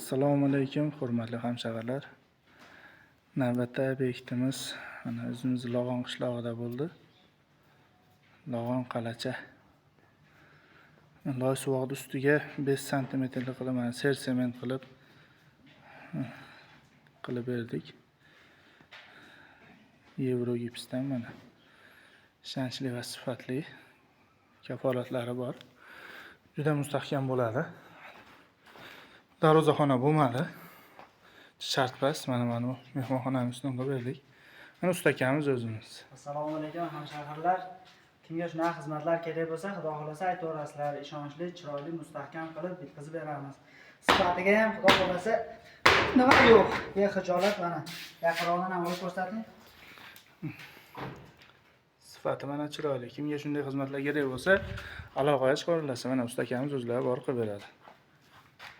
Assalomu alaykum, hurmatli hamshahrilar. Navbatda bekitimiz mana o'zimiz Log'on qishlog'ida bo'ldi. Log'on qalacha. Loy suvoqni ustiga 5 sm qilib mana ser sement qilib berdik. Yevro gipsdan mana ishonchli va sifatli kafolatlari bor. Juda mustahkam bo'ladi. Darvozaxona bo'lmadi. Shartpas mana mehmonxonamiz nomga berdik. Mana ustakamiz o'zimiz. Assalomu alaykum hamshahrilar. Kimga shunaqa xizmatlar kerak bo'lsa, Xudo xolasa aytaverasizlar. Ishonchli, chiroyli, mustahkam qilib bitkazib beramiz. Sifatiga ham Xudo xolasa nima yo'q. Bexijolat mana yaqinroqdan ham olib ko'rsating. Sifati mana chiroyli. Kimga shunday xizmatlar kerak bo'lsa, aloqaga chiqaverasiz. Mana ustakamiz o'zlari bor qilib beradi.